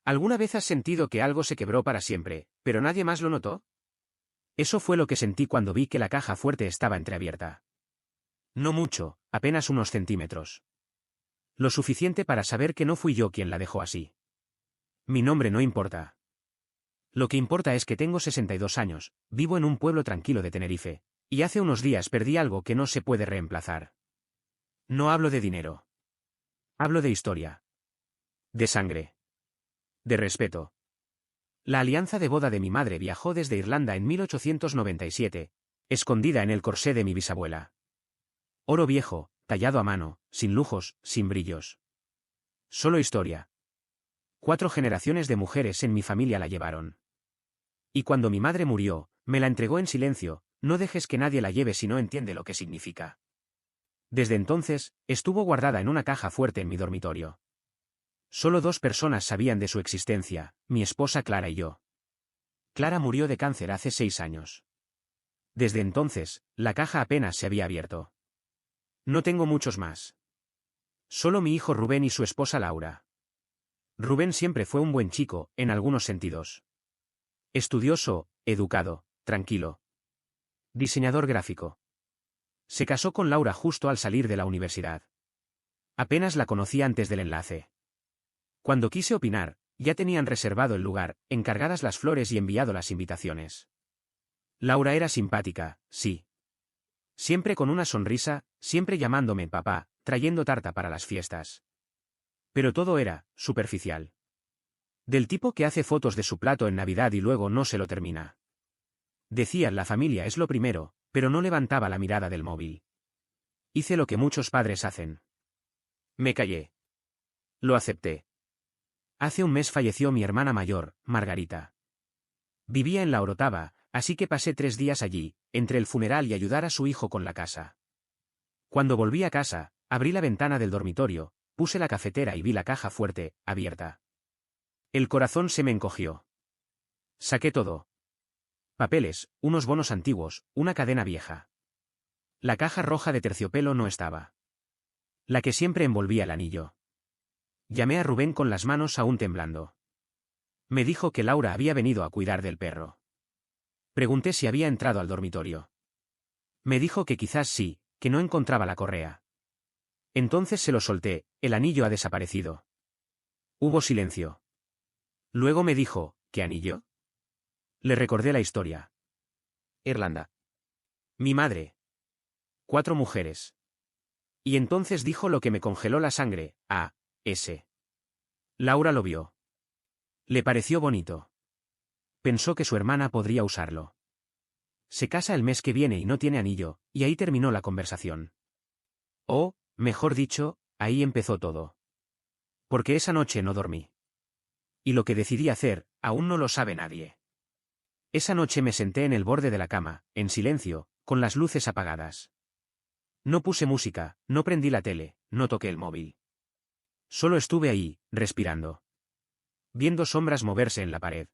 ¿Alguna vez has sentido que algo se quebró para siempre, pero nadie más lo notó? Eso fue lo que sentí cuando vi que la caja fuerte estaba entreabierta. No mucho, apenas unos centímetros. Lo suficiente para saber que no fui yo quien la dejó así. Mi nombre no importa. Lo que importa es que tengo 62 años, vivo en un pueblo tranquilo de Tenerife, y hace unos días perdí algo que no se puede reemplazar. No hablo de dinero. Hablo de historia. De sangre. De respeto. La alianza de boda de mi madre viajó desde Irlanda en 1897, escondida en el corsé de mi bisabuela. Oro viejo, tallado a mano, sin lujos, sin brillos. Solo historia. 4 generaciones de mujeres en mi familia la llevaron. Y cuando mi madre murió, me la entregó en silencio. No dejes que nadie la lleve si no entiende lo que significa. Desde entonces, estuvo guardada en una caja fuerte en mi dormitorio. Solo 2 personas sabían de su existencia, mi esposa Clara y yo. Clara murió de cáncer hace 6 años. Desde entonces, la caja apenas se había abierto. No tengo muchos más. Solo mi hijo Rubén y su esposa Laura. Rubén siempre fue un buen chico, en algunos sentidos. Estudioso, educado, tranquilo. Diseñador gráfico. Se casó con Laura justo al salir de la universidad. Apenas la conocí antes del enlace. Cuando quise opinar, ya tenían reservado el lugar, encargadas las flores y enviado las invitaciones. Laura era simpática, sí. Siempre con una sonrisa, siempre llamándome papá, trayendo tarta para las fiestas. Pero todo era superficial. Del tipo que hace fotos de su plato en Navidad y luego no se lo termina. Decía, la familia es lo primero, pero no levantaba la mirada del móvil. Hice lo que muchos padres hacen. Me callé. Lo acepté. Hace un mes falleció mi hermana mayor, Margarita. Vivía en La Orotava, así que pasé 3 días allí, entre el funeral y ayudar a su hijo con la casa. Cuando volví a casa, abrí la ventana del dormitorio, puse la cafetera y vi la caja fuerte, abierta. El corazón se me encogió. Saqué todo. Papeles, unos bonos antiguos, una cadena vieja. La caja roja de terciopelo no estaba. La que siempre envolvía el anillo. Llamé a Rubén con las manos aún temblando. Me dijo que Laura había venido a cuidar del perro. Pregunté si había entrado al dormitorio. Me dijo que quizás sí, que no encontraba la correa. Entonces se lo solté, el anillo ha desaparecido. Hubo silencio. Luego me dijo, ¿qué anillo? Le recordé la historia. Irlanda. Mi madre. 4 mujeres. Y entonces dijo lo que me congeló la sangre, ese. Laura lo vio. Le pareció bonito. Pensó que su hermana podría usarlo. Se casa el mes que viene y no tiene anillo, y ahí terminó la conversación. O, mejor dicho, ahí empezó todo. Porque esa noche no dormí. Y lo que decidí hacer, aún no lo sabe nadie. Esa noche me senté en el borde de la cama, en silencio, con las luces apagadas. No puse música, no prendí la tele, no toqué el móvil. Solo estuve ahí, respirando. Viendo sombras moverse en la pared.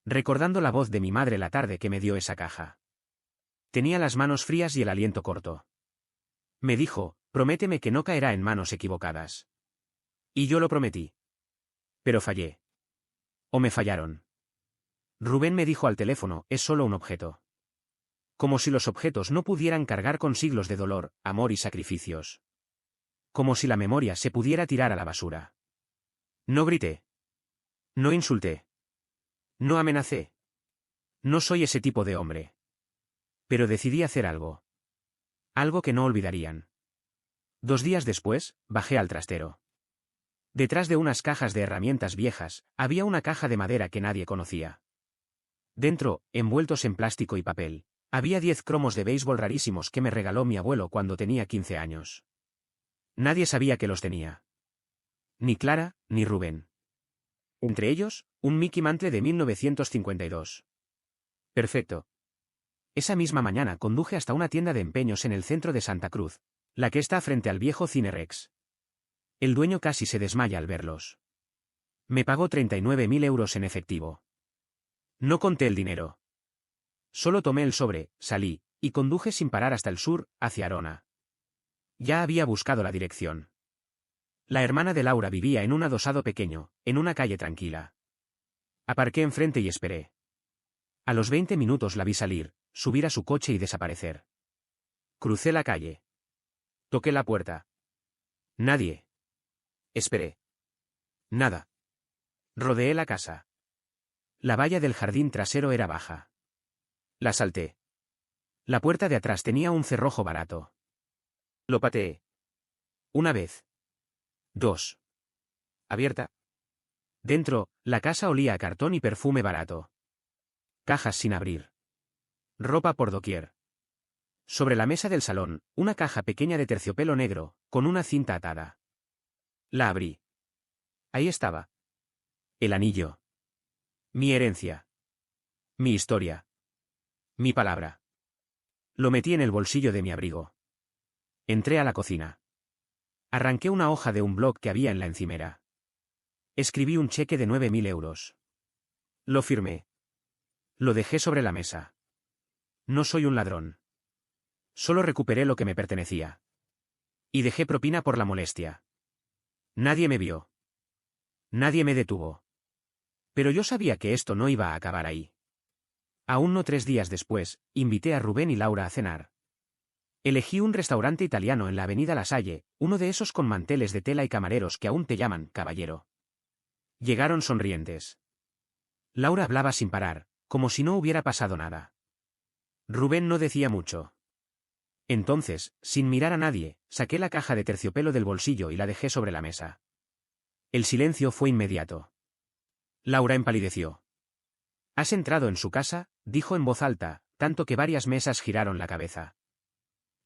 Recordando la voz de mi madre la tarde que me dio esa caja. Tenía las manos frías y el aliento corto. Me dijo, prométeme que no caerá en manos equivocadas. Y yo lo prometí. Pero fallé. O me fallaron. Rubén me dijo al teléfono, es solo un objeto. Como si los objetos no pudieran cargar con siglos de dolor, amor y sacrificios. Como si la memoria se pudiera tirar a la basura. No grité. No insulté. No amenacé. No soy ese tipo de hombre. Pero decidí hacer algo. Algo que no olvidarían. 2 días después, bajé al trastero. Detrás de unas cajas de herramientas viejas, había una caja de madera que nadie conocía. Dentro, envueltos en plástico y papel, había 10 cromos de béisbol rarísimos que me regaló mi abuelo cuando tenía 15 años. Nadie sabía que los tenía. Ni Clara, ni Rubén. Entre ellos, un Mickey Mantle de 1952. Perfecto. Esa misma mañana conduje hasta una tienda de empeños en el centro de Santa Cruz, la que está frente al viejo Cine Rex. El dueño casi se desmaya al verlos. Me pagó 39.000 euros en efectivo. No conté el dinero. Solo tomé el sobre, salí, y conduje sin parar hasta el sur, hacia Arona. Ya había buscado la dirección. La hermana de Laura vivía en un adosado pequeño, en una calle tranquila. Aparqué enfrente y esperé. A los 20 minutos la vi salir, subir a su coche y desaparecer. Crucé la calle. Toqué la puerta. Nadie. Esperé. Nada. Rodeé la casa. La valla del jardín trasero era baja. La salté. La puerta de atrás tenía un cerrojo barato. Lo pateé. Una vez. Dos. Abierta. Dentro, la casa olía a cartón y perfume barato. Cajas sin abrir. Ropa por doquier. Sobre la mesa del salón, una caja pequeña de terciopelo negro, con una cinta atada. La abrí. Ahí estaba. El anillo. Mi herencia. Mi historia. Mi palabra. Lo metí en el bolsillo de mi abrigo. Entré a la cocina. Arranqué una hoja de un blog que había en la encimera. Escribí un cheque de 9.000 euros. Lo firmé. Lo dejé sobre la mesa. No soy un ladrón. Solo recuperé lo que me pertenecía. Y dejé propina por la molestia. Nadie me vio. Nadie me detuvo. Pero yo sabía que esto no iba a acabar ahí. Aún no 3 días después, invité a Rubén y Laura a cenar. Elegí un restaurante italiano en la avenida La Salle, uno de esos con manteles de tela y camareros que aún te llaman caballero. Llegaron sonrientes. Laura hablaba sin parar, como si no hubiera pasado nada. Rubén no decía mucho. Entonces, sin mirar a nadie, saqué la caja de terciopelo del bolsillo y la dejé sobre la mesa. El silencio fue inmediato. Laura empalideció. «¿Has entrado en su casa?», dijo en voz alta, tanto que varias mesas giraron la cabeza.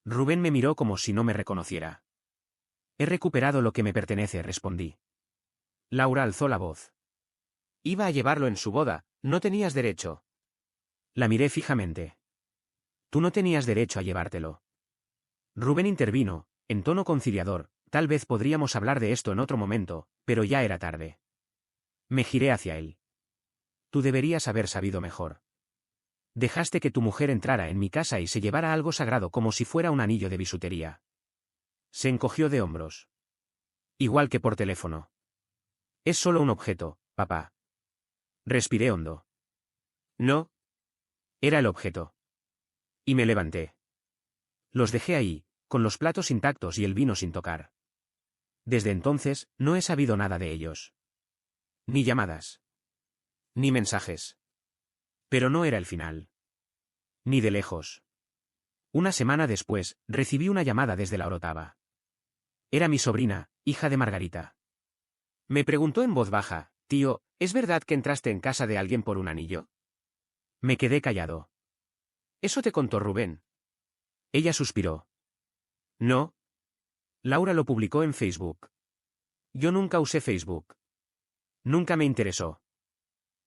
Rubén me miró como si no me reconociera. «He recuperado lo que me pertenece», respondí. Laura alzó la voz. «Iba a llevarlo en su boda, no tenías derecho». La miré fijamente. «Tú no tenías derecho a llevártelo». Rubén intervino, en tono conciliador: «Tal vez podríamos hablar de esto en otro momento», pero ya era tarde. Me giré hacia él. «Tú deberías haber sabido mejor. Dejaste que tu mujer entrara en mi casa y se llevara algo sagrado como si fuera un anillo de bisutería». Se encogió de hombros. «Igual que por teléfono. Es solo un objeto, papá». Respiré hondo. No. Era el objeto. Y me levanté. Los dejé ahí, con los platos intactos y el vino sin tocar. Desde entonces, no he sabido nada de ellos. Ni llamadas. Ni mensajes. Pero no era el final. Ni de lejos. Una semana después, recibí una llamada desde la Orotava. Era mi sobrina, hija de Margarita. Me preguntó en voz baja: «Tío, ¿es verdad que entraste en casa de alguien por un anillo?». Me quedé callado. «¿Eso te contó Rubén?». Ella suspiró. «No. Laura lo publicó en Facebook». Yo nunca usé Facebook. Nunca me interesó.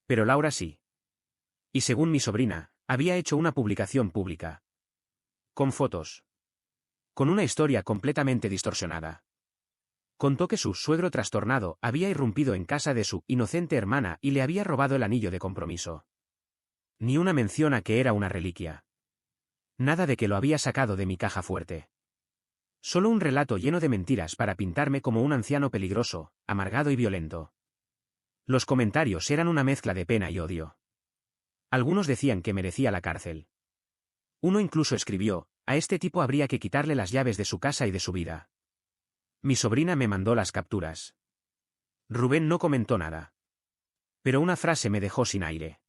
Pero Laura sí. Y según mi sobrina, había hecho una publicación pública. Con fotos. Con una historia completamente distorsionada. Contó que su suegro trastornado había irrumpido en casa de su inocente hermana y le había robado el anillo de compromiso. Ni una mención a que era una reliquia. Nada de que lo había sacado de mi caja fuerte. Solo un relato lleno de mentiras para pintarme como un anciano peligroso, amargado y violento. Los comentarios eran una mezcla de pena y odio. Algunos decían que merecía la cárcel. Uno incluso escribió: «A este tipo habría que quitarle las llaves de su casa y de su vida». Mi sobrina me mandó las capturas. Rubén no comentó nada. Pero una frase me dejó sin aire.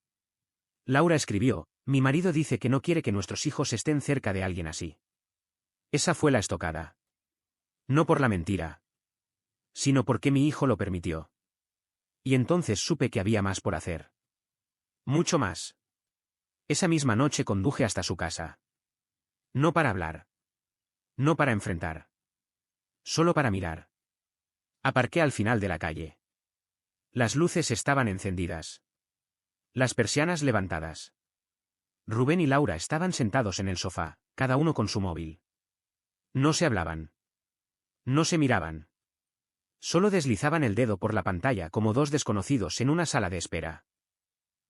Laura escribió: «Mi marido dice que no quiere que nuestros hijos estén cerca de alguien así». Esa fue la estocada. No por la mentira. Sino porque mi hijo lo permitió. Y entonces supe que había más por hacer. Mucho más. Esa misma noche conduje hasta su casa. No para hablar. No para enfrentar. Solo para mirar. Aparqué al final de la calle. Las luces estaban encendidas. Las persianas levantadas. Rubén y Laura estaban sentados en el sofá, cada uno con su móvil. No se hablaban. No se miraban. Solo deslizaban el dedo por la pantalla como dos desconocidos en una sala de espera.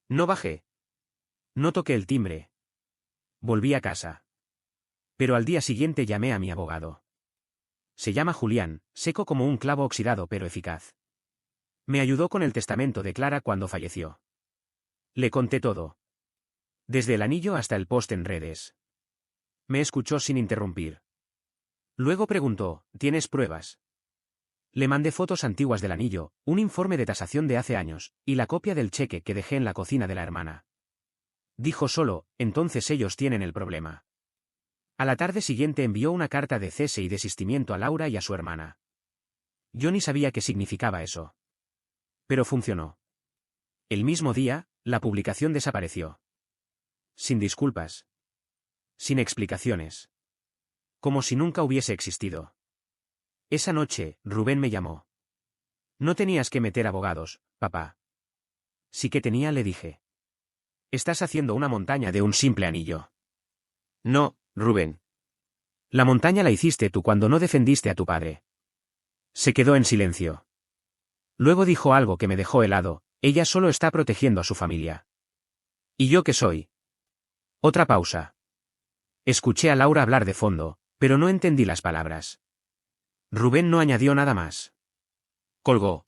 No bajé. No toqué el timbre. Volví a casa. Pero al día siguiente llamé a mi abogado. Se llama Julián, seco como un clavo oxidado pero eficaz. Me ayudó con el testamento de Clara cuando falleció. Le conté todo. Desde el anillo hasta el post en redes. Me escuchó sin interrumpir. Luego preguntó, ¿tienes pruebas? Le mandé fotos antiguas del anillo, un informe de tasación de hace años, y la copia del cheque que dejé en la cocina de la hermana. Dijo solo, entonces ellos tienen el problema. A la tarde siguiente envió una carta de cese y desistimiento a Laura y a su hermana. Yo ni sabía qué significaba eso. Pero funcionó. El mismo día, la publicación desapareció. Sin disculpas. Sin explicaciones. Como si nunca hubiese existido. Esa noche, Rubén me llamó. No tenías que meter abogados, papá. Sí que tenía, le dije. Estás haciendo una montaña de un simple anillo. No, Rubén. La montaña la hiciste tú cuando no defendiste a tu padre. Se quedó en silencio. Luego dijo algo que me dejó helado, ella solo está protegiendo a su familia. ¿Y yo qué soy? Otra pausa. Escuché a Laura hablar de fondo, pero no entendí las palabras. Rubén no añadió nada más. Colgó.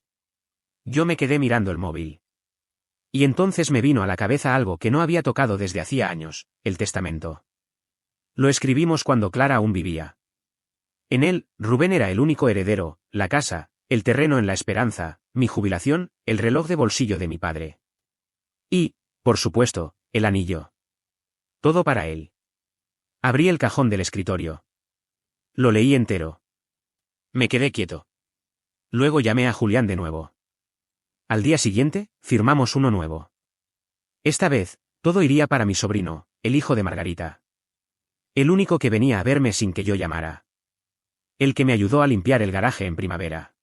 Yo me quedé mirando el móvil. Y entonces me vino a la cabeza algo que no había tocado desde hacía años, el testamento. Lo escribimos cuando Clara aún vivía. En él, Rubén era el único heredero, la casa, el terreno en La Esperanza, mi jubilación, el reloj de bolsillo de mi padre. Y, por supuesto, el anillo. Todo para él. Abrí el cajón del escritorio. Lo leí entero. Me quedé quieto. Luego llamé a Julián de nuevo. Al día siguiente, firmamos uno nuevo. Esta vez, todo iría para mi sobrino, el hijo de Margarita. El único que venía a verme sin que yo llamara. El que me ayudó a limpiar el garaje en primavera.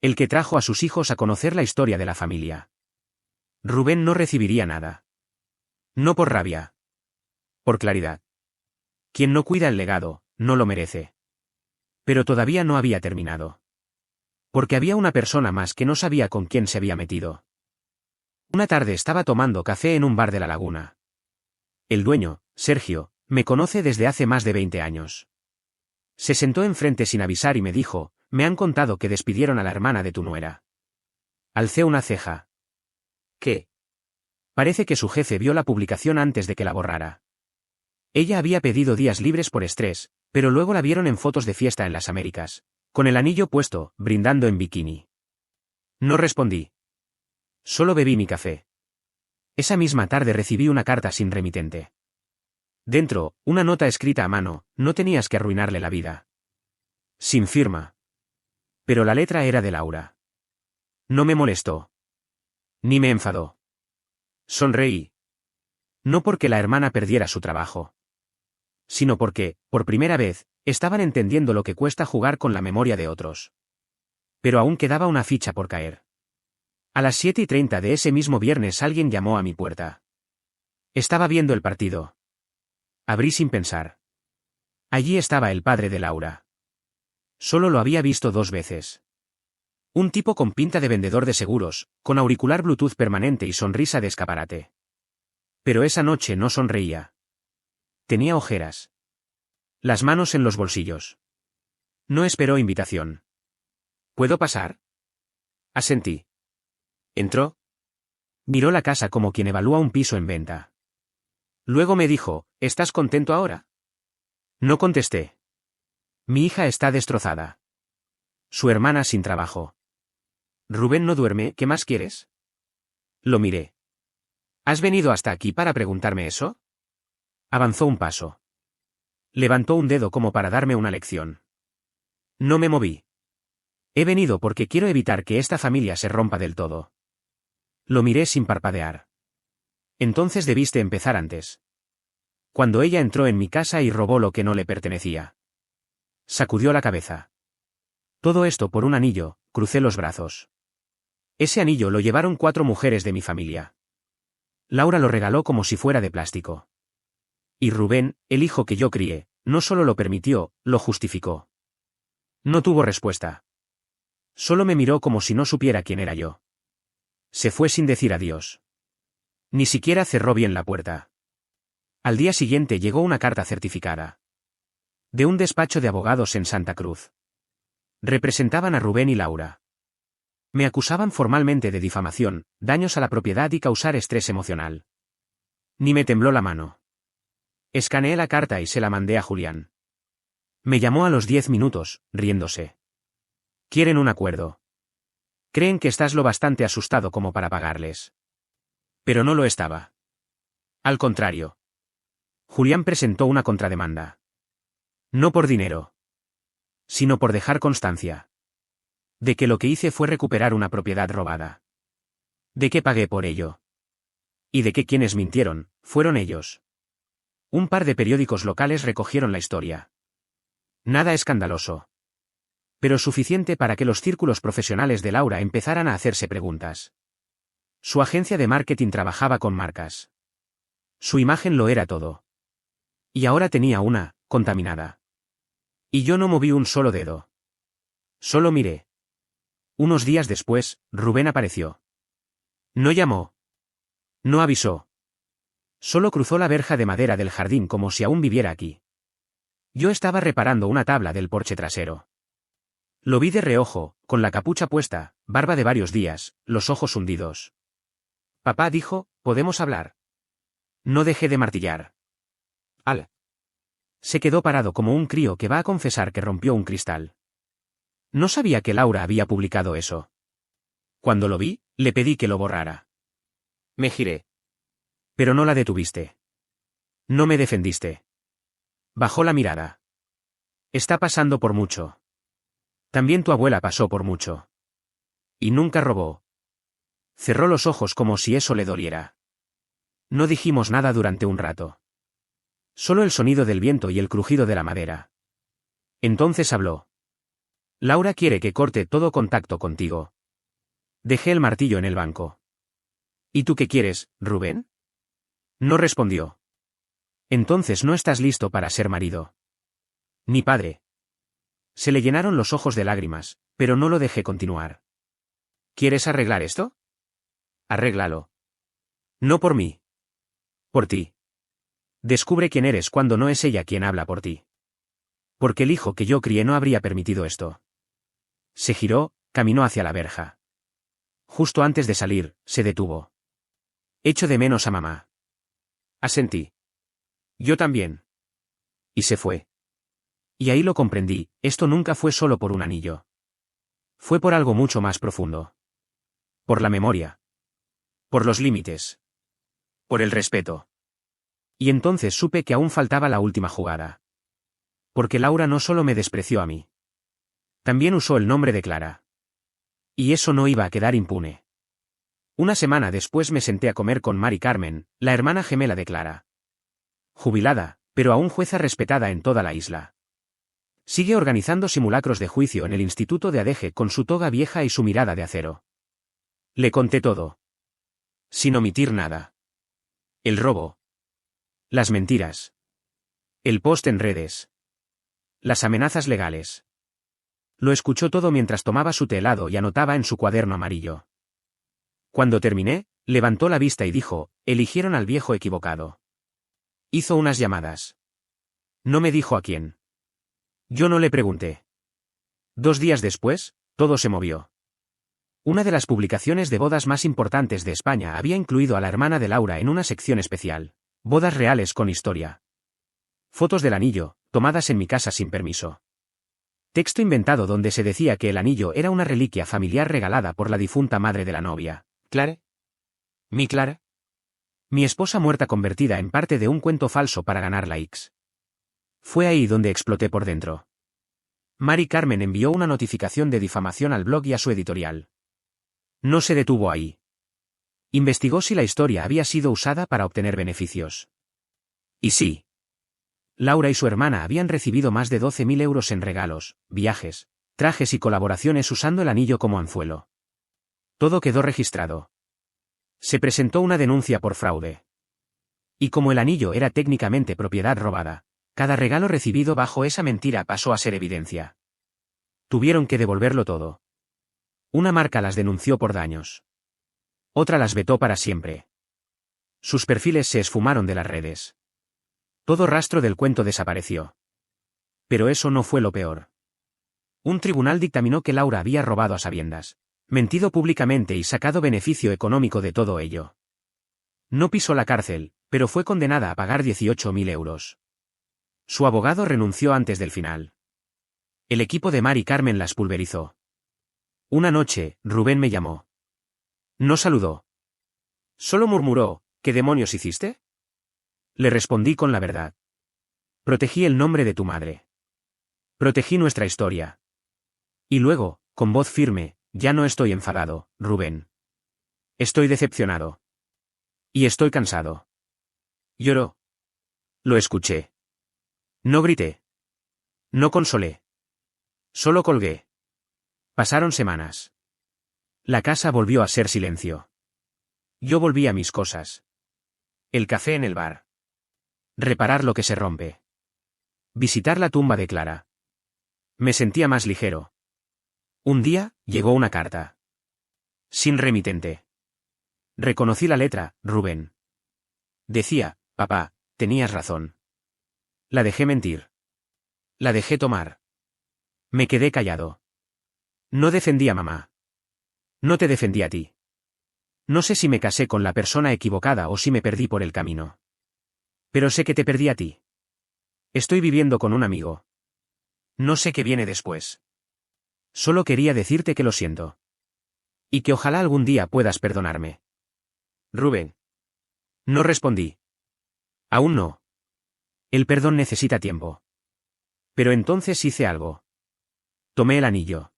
El que trajo a sus hijos a conocer la historia de la familia. Rubén no recibiría nada. No por rabia. Por claridad. Quien no cuida el legado, no lo merece. Pero todavía no había terminado. Porque había una persona más que no sabía con quién se había metido. Una tarde estaba tomando café en un bar de la Laguna. El dueño, Sergio, me conoce desde hace más de 20 años. Se sentó enfrente sin avisar y me dijo, me han contado que despidieron a la hermana de tu nuera. Alcé una ceja. ¿Qué? Parece que su jefe vio la publicación antes de que la borrara. Ella había pedido días libres por estrés, pero luego la vieron en fotos de fiesta en las Américas, con el anillo puesto, brindando en bikini. No respondí. Solo bebí mi café. Esa misma tarde recibí una carta sin remitente. Dentro, una nota escrita a mano, no tenías que arruinarle la vida. Sin firma. Pero la letra era de Laura. No me molestó. Ni me enfadó. Sonreí. No porque la hermana perdiera su trabajo. Sino porque, por primera vez, estaban entendiendo lo que cuesta jugar con la memoria de otros. Pero aún quedaba una ficha por caer. A las 7:30 de ese mismo viernes alguien llamó a mi puerta. Estaba viendo el partido. Abrí sin pensar. Allí estaba el padre de Laura. Solo lo había visto 2 veces. Un tipo con pinta de vendedor de seguros, con auricular Bluetooth permanente y sonrisa de escaparate. Pero esa noche no sonreía. Tenía ojeras. Las manos en los bolsillos. No esperó invitación. ¿Puedo pasar? Asentí. ¿Entró? Miró la casa como quien evalúa un piso en venta. Luego me dijo, ¿estás contento ahora? No contesté. Mi hija está destrozada. Su hermana sin trabajo. Rubén no duerme, ¿qué más quieres? Lo miré. ¿Has venido hasta aquí para preguntarme eso? Avanzó un paso. Levantó un dedo como para darme una lección. No me moví. He venido porque quiero evitar que esta familia se rompa del todo. Lo miré sin parpadear. Entonces debiste empezar antes. Cuando ella entró en mi casa y robó lo que no le pertenecía. Sacudió la cabeza. Todo esto por un anillo, crucé los brazos. Ese anillo lo llevaron 4 mujeres de mi familia. Laura lo regaló como si fuera de plástico. Y Rubén, el hijo que yo crié, no solo lo permitió, lo justificó. No tuvo respuesta. Solo me miró como si no supiera quién era yo. Se fue sin decir adiós. Ni siquiera cerró bien la puerta. Al día siguiente llegó una carta certificada. De un despacho de abogados en Santa Cruz. Representaban a Rubén y Laura. Me acusaban formalmente de difamación, daños a la propiedad y causar estrés emocional. Ni me tembló la mano. Escaneé la carta y se la mandé a Julián. Me llamó a los 10 minutos, riéndose. Quieren un acuerdo. Creen que estás lo bastante asustado como para pagarles. Pero no lo estaba. Al contrario. Julián presentó una contrademanda. No por dinero. Sino por dejar constancia. De que lo que hice fue recuperar una propiedad robada. De que pagué por ello. Y de que quienes mintieron, fueron ellos. Un par de periódicos locales recogieron la historia. Nada escandaloso. Pero suficiente para que los círculos profesionales de Laura empezaran a hacerse preguntas. Su agencia de marketing trabajaba con marcas. Su imagen lo era todo. Y ahora tenía una, contaminada. Y yo no moví un solo dedo. Solo miré. Unos días después, Rubén apareció. No llamó. No avisó. Solo cruzó la verja de madera del jardín como si aún viviera aquí. Yo estaba reparando una tabla del porche trasero. Lo vi de reojo, con la capucha puesta, barba de varios días, los ojos hundidos. Papá dijo, ¿podemos hablar? No dejé de martillar. Al. Se quedó parado como un crío que va a confesar que rompió un cristal. No sabía que Laura había publicado eso. Cuando lo vi, le pedí que lo borrara. Me giré. Pero no la detuviste. No me defendiste. Bajó la mirada. Está pasando por mucho. También tu abuela pasó por mucho. Y nunca robó. Cerró los ojos como si eso le doliera. No dijimos nada durante un rato. Solo el sonido del viento y el crujido de la madera. Entonces habló. Laura quiere que corte todo contacto contigo. Dejé el martillo en el banco. ¿Y tú qué quieres, Rubén? No respondió. Entonces no estás listo para ser marido. Ni padre. Se le llenaron los ojos de lágrimas, pero no lo dejé continuar. ¿Quieres arreglar esto? Arréglalo. No por mí. Por ti. Descubre quién eres cuando no es ella quien habla por ti. Porque el hijo que yo crié no habría permitido esto. Se giró, caminó hacia la verja. Justo antes de salir, se detuvo. Echo de menos a mamá. Asentí. Yo también. Y se fue. Y ahí lo comprendí, esto nunca fue solo por un anillo. Fue por algo mucho más profundo. Por la memoria. Por los límites. Por el respeto. Y entonces supe que aún faltaba la última jugada. Porque Laura no solo me despreció a mí. También usó el nombre de Clara. Y eso no iba a quedar impune. Una semana después me senté a comer con Mari Carmen, la hermana gemela de Clara. Jubilada, pero aún jueza respetada en toda la isla. Sigue organizando simulacros de juicio en el Instituto de Adeje con su toga vieja y su mirada de acero. Le conté todo. Sin omitir nada. El robo. Las mentiras. El post en redes. Las amenazas legales. Lo escuchó todo mientras tomaba su té helado y anotaba en su cuaderno amarillo. Cuando terminé, levantó la vista y dijo, eligieron al viejo equivocado. Hizo unas llamadas. No me dijo a quién. Yo no le pregunté. 2 días después, todo se movió. Una de las publicaciones de bodas más importantes de España había incluido a la hermana de Laura en una sección especial. Bodas reales con historia. Fotos del anillo, tomadas en mi casa sin permiso. Texto inventado donde se decía que el anillo era una reliquia familiar regalada por la difunta madre de la novia. ¿Clara? ¿Mi Clara? Mi esposa muerta convertida en parte de un cuento falso para ganar likes. Fue ahí donde exploté por dentro. Mari Carmen envió una notificación de difamación al blog y a su editorial. No se detuvo ahí. Investigó si la historia había sido usada para obtener beneficios. Y sí. Laura y su hermana habían recibido más de 12.000 euros en regalos, viajes, trajes y colaboraciones usando el anillo como anzuelo. Todo quedó registrado. Se presentó una denuncia por fraude. Y como el anillo era técnicamente propiedad robada, cada regalo recibido bajo esa mentira pasó a ser evidencia. Tuvieron que devolverlo todo. Una marca las denunció por daños. Otra las vetó para siempre. Sus perfiles se esfumaron de las redes. Todo rastro del cuento desapareció. Pero eso no fue lo peor. Un tribunal dictaminó que Laura había robado a sabiendas, mentido públicamente y sacado beneficio económico de todo ello. No pisó la cárcel, pero fue condenada a pagar 18.000 euros. Su abogado renunció antes del final. El equipo de Mari Carmen las pulverizó. Una noche, Rubén me llamó. No saludó. Solo murmuró, ¿qué demonios hiciste? Le respondí con la verdad. Protegí el nombre de tu madre. Protegí nuestra historia. Y luego, con voz firme, ya no estoy enfadado, Rubén. Estoy decepcionado. Y estoy cansado. Lloró. Lo escuché. No grité. No consolé. Solo colgué. Pasaron semanas. La casa volvió a ser silencio. Yo volví a mis cosas. El café en el bar. Reparar lo que se rompe. Visitar la tumba de Clara. Me sentía más ligero. Un día, llegó una carta. Sin remitente. Reconocí la letra, Rubén. Decía, papá, tenías razón. La dejé mentir. La dejé tomar. Me quedé callado. No defendí a mamá. No te defendí a ti. No sé si me casé con la persona equivocada o si me perdí por el camino. Pero sé que te perdí a ti. Estoy viviendo con un amigo. No sé qué viene después. Solo quería decirte que lo siento. Y que ojalá algún día puedas perdonarme. Rubén. No respondí. Aún no. El perdón necesita tiempo. Pero entonces hice algo. Tomé el anillo.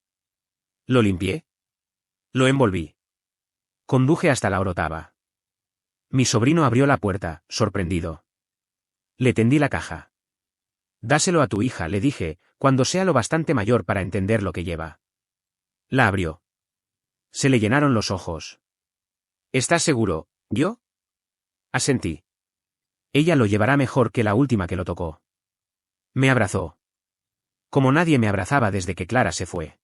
Lo limpié. Lo envolví. Conduje hasta la orotava. Mi sobrino abrió la puerta, sorprendido. Le tendí la caja. Dáselo a tu hija, le dije, cuando sea lo bastante mayor para entender lo que lleva. La abrió. Se le llenaron los ojos. ¿Estás seguro, yo? Asentí. Ella lo llevará mejor que la última que lo tocó. Me abrazó. Como nadie me abrazaba desde que Clara se fue.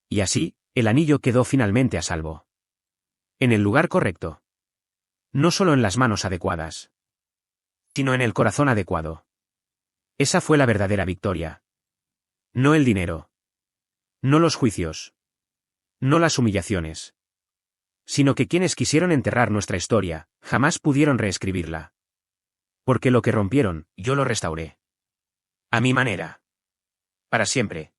Y así, el anillo quedó finalmente a salvo. En el lugar correcto. No solo en las manos adecuadas, sino en el corazón adecuado. Esa fue la verdadera victoria. No el dinero. No los juicios. No las humillaciones. Sino que quienes quisieron enterrar nuestra historia, jamás pudieron reescribirla. Porque lo que rompieron, yo lo restauré. A mi manera. Para siempre.